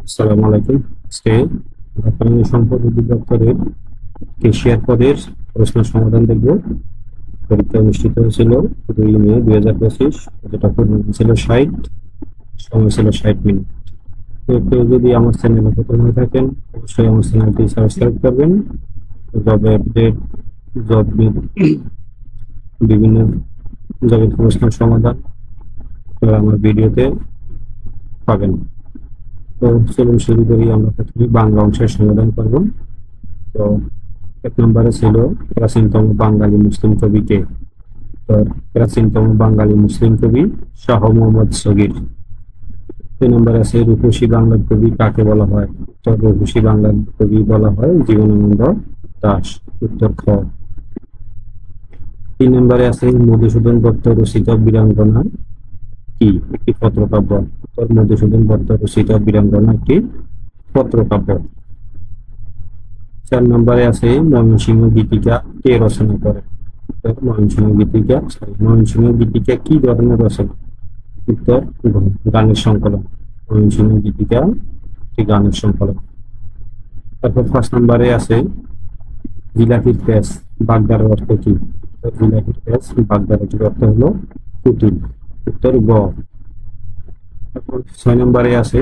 আসসালামু আলাইকুম। আজকে আমরা প্রাণী সম্পদ অধিদপ্তরের কেশিয়ার পদের প্রশ্ন সমাধান দেখব। পরীক্ষা অনুষ্ঠিত হয়েছিল 2 মে 2025, যেটা পূর্ণমান ছিল 60, সময় ছিল 60 মিনিট। তো কেউ যদি আমার চ্যানেলে প্রথম হয়ে থাকেন অবশ্যই আমার চ্যানেলটি সাবস্ক্রাইব করবেন। জব আপডেট, জব বিভিন্ন জবের প্রশ্ন সমাধান আপনারা আমার ভিডিওতে পাবেন। তো চলুন শুরু করি। আমরা প্রথমে বাংলা অংশের সমাধান করব। তো 1 নম্বরে ছিল প্রাচীনতম বাঙালি মুসলিম কবি কে? তো প্রাচীনতম বাঙালি মুসলিম কবি শাহ মোহাম্মদ সগীর। 2 নম্বরে আছে রূপসী বাংলার কবি কাকে বলা হয়? তো রূপসী বাংলার কবি বলা হয় জীবনানন্দ দাশ। উত্তর খ। 3 নম্বরে আছে মধুসূদন দত্ত রচিত বীরাঙ্গনা কি? একটি পত্রকাব্য। উত্তর মধুসূদন দত্ত রচিত বীরাঙ্গনা একটি পত্রকাব্য। 4 নম্বরে আছে ময়মনসিংহ গীতিকা কে রচনা করেন? ময়মনসিংহ গীতিকা কি ধরনের রচনা? উত্তর গানের সংকলন। ময়মনসিংহ গীতিকা একটি গানের সংকলন। তারপর 5 নম্বরে আছে জিলাপির প্যাঁচ বাগদার অর্থ কি? জিলাপির প্যাঁচ বাগদার অর্থ হলো পুতুল। উত্তর গ। তারপর 6 নম্বরে আছে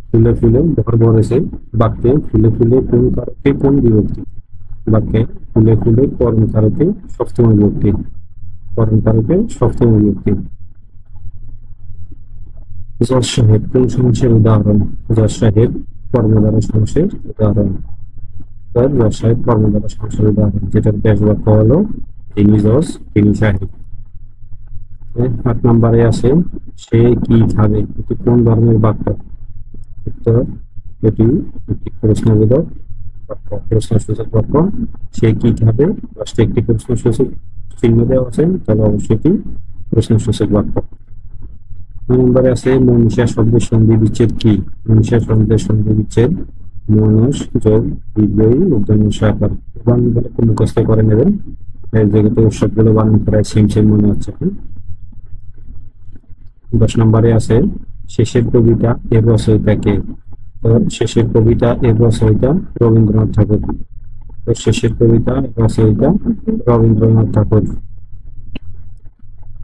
ফুলে ফুলে ভর ভরেছে বাক্যে ফুলে ফুলে কোন কারকে কোন বিভক্তি? বাক্যে ফুলে ফুলে কর্ম কারকে সপ্তম বিভক্তি। কর্ম কারকে সপ্তম বিভক্তি। জজ সাহেব কোন সমাসের উদাহরণ? জজ সাহেব কর্মদ্বারা সমাসের উদাহরণ। জজ সাহেব কর্মদ্বারা সমাসের উদাহরণ, যেটার ব্যাস বাক্য হলো তিনি জজ তিনি সাহেব। 8 নম্বরে আছে সে কি খাবে, এটি কোন ধরনের বাক্য? উত্তর এটি একটি প্রশ্নবোধক বাক্য, প্রশ্নসূচক বাক্য। সে কি খাবে লাস্টে একটি প্রশ্নসূচক চিহ্ন দেওয়া আছে, তবে অবশ্যই এটি প্রশ্নসূচক বাক্য। 9 নম্বরে আছে মনীষা শব্দের সন্ধি বিচ্ছেদ কি? মনীষা শব্দের সন্ধি বিচ্ছেদ মনস যোগ দীর্ঘই উদ্যমসাকার। বানানগুলো একটু মুখস্থ করে নেবেন, যেহেতু সবগুলো বানান প্রায় সেম মনে হচ্ছে। 10 নম্বরে আছে শেষের কবিতা এর রচয়িতা কে? শেষের কবিতা এর রচয়িতা রবীন্দ্রনাথ ঠাকুর। শেষের কবিতা এর রচয়িতা রবীন্দ্রনাথ ঠাকুর।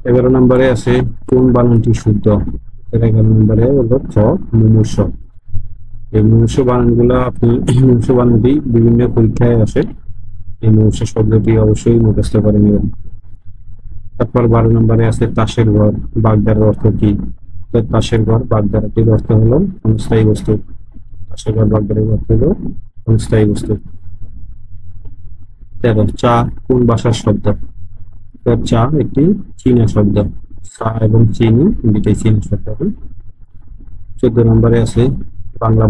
11 নম্বরে আছে কোন বানানটি শুদ্ধ? 11 নম্বরে হলো খ মুমূর্ষ। এই মুমূর্ষ বানানটি বিভিন্ন পরীক্ষায় আসে। এই মুমূর্ষ শব্দটি অবশ্যই মুখস্থ করে নেবেন। তারপর 12 নম্বরে আছে তাসের ঘর বাগদার অর্থ কি? তাসের ঘর বাগদারাটির অর্থ হলো ক্ষণস্থায়ী বস্তু। তাসের ঘর বাগদারের অর্থ হলো ক্ষণস্থায়ী বস্তু। 13 চা কোন ভাষার শব্দ? চা একটি চীনা শব্দ। চা এবং চিনি দুইটাই চীনা শব্দ। 14 নম্বরে আছে বাংলা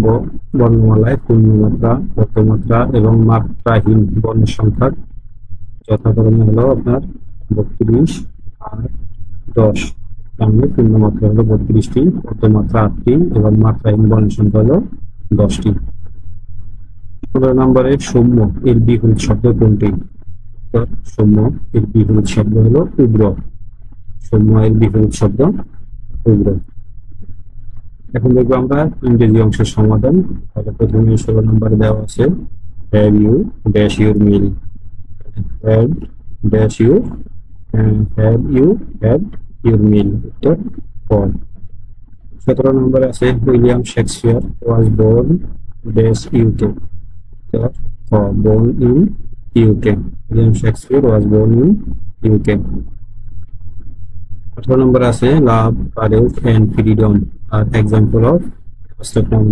বর্ণমালায় পূর্ণমাত্রা, মধ্যমাত্রা এবং মাত্রাহীন বর্ণের সংখ্যা যথাক্রমে হলো আপনার 32 আর 10। তাহলে পূর্ণমাত্রা হলো 32টি, মধ্যমাত্রা 8টি এবং মাত্রাহীন বর্ণের সংখ্যা হলো 10টি। 15 নম্বরে সৌম্য এর বিপরীত শব্দ কোনটি? সৌম্য এর বিপরীত শব্দ হলো উগ্র। সৌম্য এর বিপরীত শব্দ উগ্র। এখন দেখবো আমরা ইংরেজি অংশের সমাধান। তাহলে প্রথমে 16 নম্বরে দেওয়া আছে have you dash your meal. Have dash you have you had your meal. উত্তর ক। 17 নম্বরে আছে William Shakespeare was born dash UK. ক born in UK. William Shakespeare was born in UK. 18 নম্বরে আছে love courage and freedom are example of abstract noun.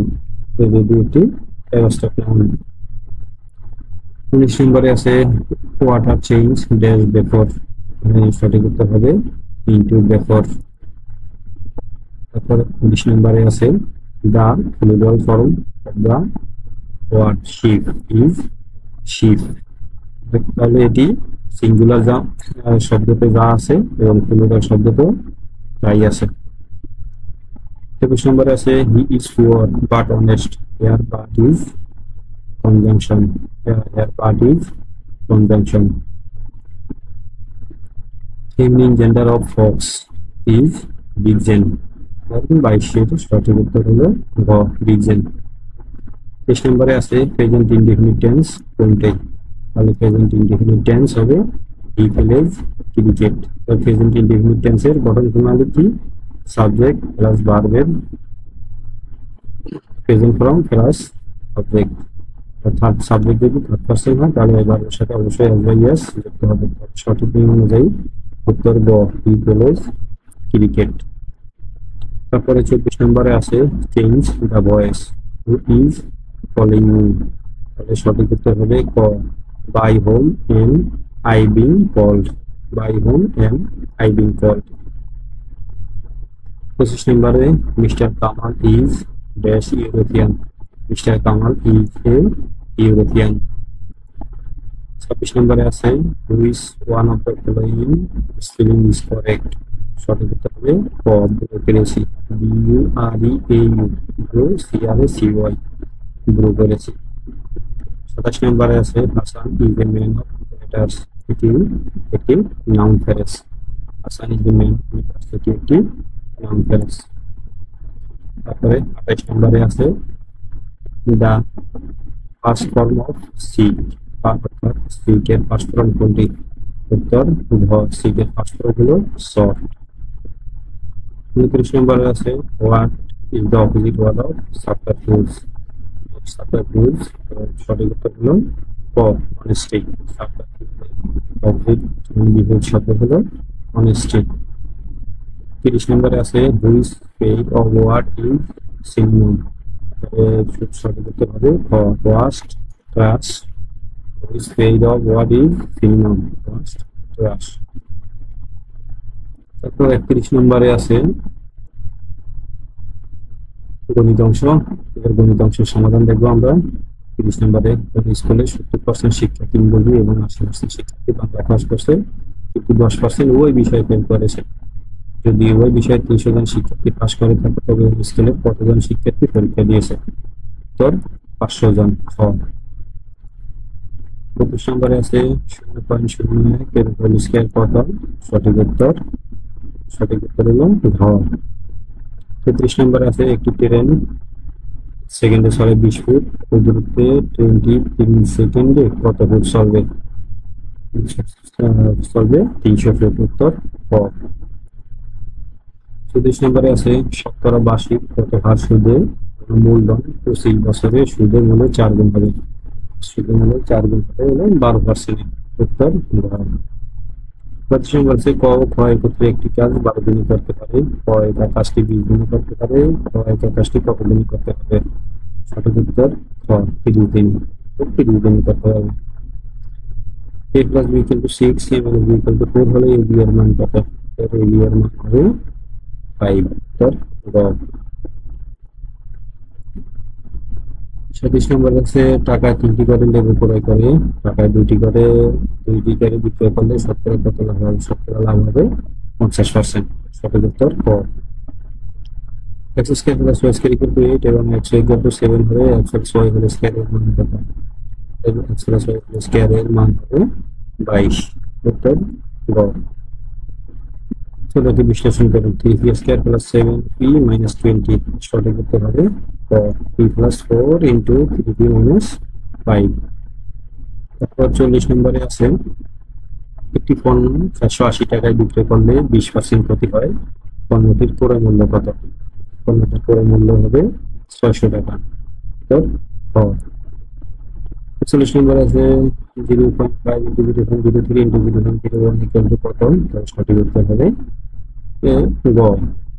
একটি abstract noun. 19 নম্বরে আছে ওয়াটার চেঞ্জ ড্যাশ বেফোর। সঠিক উত্তর হবে ইনটু বেফোর। তারপর 20 নম্বরে আছে the plural form of the word ship is ship. তাহলে এটি সিঙ্গুলার যা শব্দতে যা আছে এবং প্লুরাল শব্দতে তাই আছে। 21 নম্বরে আছে he is poor but honest. Hair but is conjunction. Hair but is conjunction. Feminine gender of fox is Bigen. 2200 সঠিক উত্তর হলো গ রিজন। 23 নম্বরে আছে প্রেজেন্ট ইনডেফিনিট টেন্স কোনটাই? তাহলে প্রেজেন্ট ইনডেফিনিট টেন্স হবে হি প্লেজ ক্রিকেট। তো প্রেজেন্ট ইনডেফিনিট টেন্সের গঠন প্রণালী কি? সাবজেক্ট প্লাস ভার্বের প্রেজেন্ট ফর্ম প্লাস অবজেক্ট। অর্থাৎ সাবজেক্ট যদি থার্ড পারসন হয় তাহলে ভার্বের সাথে অবশ্যই এস বাই এস যুক্ত হবে। সঠিক নিয়ম অনুযায়ী উত্তর গ হি প্লেজ ক্রিকেট। তারপরে 24 নম্বরে আছে change the voice who is calling me. তাহলে সঠিক উত্তর হবে ক by home and I being called. By home and I being called. 25 নম্বরে mister Kamal is dash European. Mister Kamal is a European. 26 নম্বরে আছে which one of the following spelling is correct. সঠিক উত্তর হবে ক ব্রোকেরেসি। BUREAU ব্রো CRACY ব্রো করেছি। 27 নম্বরে আছে Hasan is a man of letters. এটি একটি noun phrase. Hasan is a man of letters এটি একটি নাউন ফ্রেজ। তারপরে 28 নম্বরে আছে the first form of sick. অর্থাৎ সিকের ফার্স্ট ফর্ম কোনটি? উত্তর ঘ সিকের ফার্স্ট ফর্ম হলো সফট। 29 নম্বরে আছে what is the opposite word of subterfuge. Subterfuge সঠিক উত্তর হলো ক অনেস্টি। সাবটারফিউজের অপোজিট বিপরীত শব্দ হলো অনেস্টি। 30 নম্বরে আছে which pair of word is synonym. সঠিক উত্তর হবে খ waste trash. Which pair of word is synonym waste trash. তারপর 31 নম্বরে আছে গণিত অংশ। এবার গণিত অংশের সমাধান দেখবো আমরা। 30 নম্বরে স্কুলে 70% শিক্ষার্থী ইংরেজি এবং 80% শিক্ষার্থী বাংলা পাস করছে, কিন্তু 10% ওই বিষয়ে ফেল করেছে। যদি ওই বিষয়ে 300 জন শিক্ষার্থী পাস করে থাকে তবে স্কুলের কতজন শিক্ষার্থী পরীক্ষা দিয়েছে? উত্তর 500 জন। খ। 25 নম্বরে আছে 0.01 এর হোল স্কয়ার কত? সঠিক উত্তর হলো ঘ। 33 নম্বরে আছে একটি ট্রেন সেকেন্ডে চলে 20 ফুট, ওই দূরত্বে ট্রেনটি 3 সেকেন্ডে কত ফুট চলবে? 300 ফুট। উত্তর ক। 34 নম্বরে আছে শতকরা বার্ষিক কত হার সুদে মূলধন 25 বছরে সুদের মূল্য 4 গুণ হবে? সুদের মূল্য 4 গুণ হবে হলো 12%। উত্তর ঘ। 25 নম্বর আছে ক ও খ একত্রে একটি কাজ 12 দিনে করতে পারে। ক একা কাজটি 20 দিনে করতে পারে। খ একা কাজটি কত দিনে করতে হবে? সঠিক উত্তর খ 30 দিন। 30 দিনে করতে হবে। a plus b equal to 6, a minus b equal to 4 হলে a b এর মান কত? a b এর মান হবে 5। উত্তর গ। 37 নম্বর আছে টাকায় 3টি করে লেবু ক্রয় করে টাকায় 2টি করে বিক্রয় করলে শতকরা কত লাভ হবে? শতকরা লাভ হবে 50%। সঠিক উত্তর ক। x square plus y square equal to 8 এবং x ইকুয়াল টু 7 হলে x plus y whole square এর মান কত? x plus y whole square এর মান হবে 22। উত্তর গ। চলতি বিশ্লেষণ করুন। 3p square plus 7p minus 20। সঠিক উত্তর হবে ক p plus 4 into 3p minus 5। তারপর 40 নম্বরে আছে একটি পণ্য 480 টাকায় বিক্রয় করলে 20% ক্ষতি হয়, পণ্যটির ক্রয় মূল্য কত? পণ্যটির ক্রয় মূল্য হবে 600 টাকা। উত্তর খ। 41 নম্বর আছে 0.5 ইন্টু 0.03 ইন্টু 0.01 ইকুয়াল টু কত? তার সঠিক উত্তর হবে এ গ।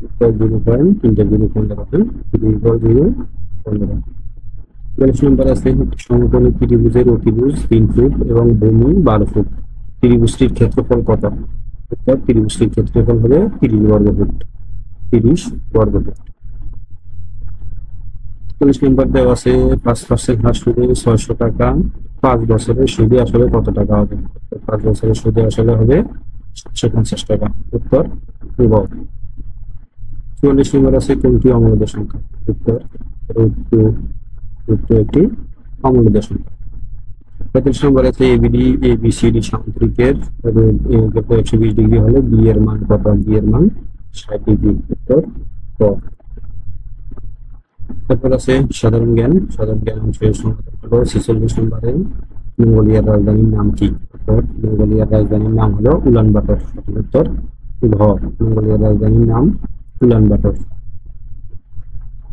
উত্তর 0.15 3 ইকুয়াল 0.15। 42 নম্বর আছে সমকোণী ত্রিভুজের অতিভুজ 3 ফুট এবং ভূমি 12 ফুট, ত্রিভুজটির ক্ষেত্রফল কত? উত্তর ত্রিভুজটির ক্ষেত্রফল হবে 30 বর্গ ফুট। 30 বর্গ ফুট। 40 নম্বর দেওয়া আছে 5% হার সুদে 600 টাকা 5 বছরের সুদে আসলে কত টাকা হবে? 5 বছরের সুদে আসলে হবে 750 টাকা। উত্তর গ। 44 নম্বর আছে কোনটি অমূল্য সংখ্যা? উত্তর √2 একটি অমূল্য সংখ্যা। 35 নম্বর আছে ABCD সামুদ্রিকের রোধ 120 ডিগ্রি হলে বি এর মান কত? বি এর মান 60 ডিগ্রি। উত্তর ক। তারপর আছে সাধারণ জ্ঞান অংশের সমাধান হলো 46 নম্বরে মঙ্গোলিয়ার রাজধানীর নাম কি? মঙ্গোলিয়ার রাজধানীর নাম হলো উলানবাটর। সঠিক উত্তর ঘ, মঙ্গোলিয়ার রাজধানীর নাম উলানবাটর।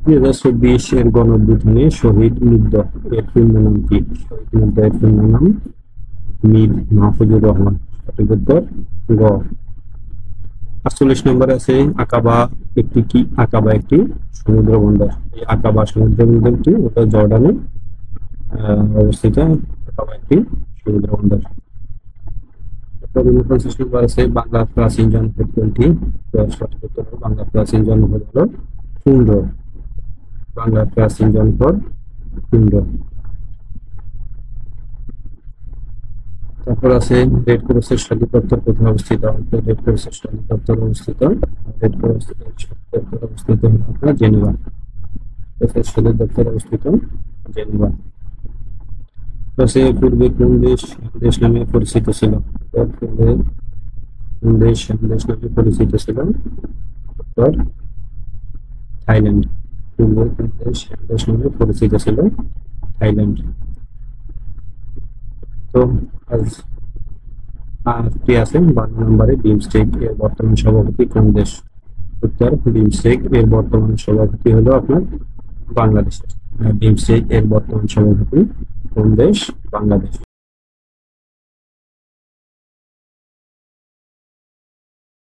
2024 এর গণ অভ্যুত্থানে শহীদ মুগ্ধ এর পূর্ণ নাম কি? শহীদ মুগ্ধ এর পূর্ণ নাম মীর মাহফুজুর রহমান। সঠিক উত্তর গ। 48 নম্বরে আছে আকাবা একটি কি? আকাবা একটি সমুদ্র বন্দর। এই আকাবা সমুদ্র বন্দরটি ওটা জর্ডানে অবস্থিত। আকাবা একটি সমুদ্র বন্দর। 49 নম্বর আছে বাংলার প্রাচীন জনপদ কোনটি? সঠিক উত্তর বাংলার প্রাচীন জনপদ হলো পুন্ড। বাংলার প্রাচীন জনপদ পুন্ড। তারপর আছে রেড ক্রসের সদর দপ্তর কোথায় অবস্থিত? রেড ক্রসের সদর দপ্তর অবস্থিত হলো আপনার জেনেভা। সদর দপ্তর অবস্থিত জেনেভা। পূর্বে কোন দেশ নামে পরিচিত ছিল? পূর্বে কোন দেশ নামে পরিচিত ছিল? উত্তর থাইল্যান্ড। পূর্বে কোন দেশ নামে পরিচিত ছিল? থাইল্যান্ড। তো আজ আজকে আছে 12 নম্বরে বিমস্টেক এর বর্তমান সভাপতি কোন দেশ? উত্তর বিমস্টেক এর বর্তমান সভাপতি হলো আপনার বাংলাদেশ। বিমস্টেক এর বর্তমান সভাপতি কোন দেশ? বাংলাদেশ।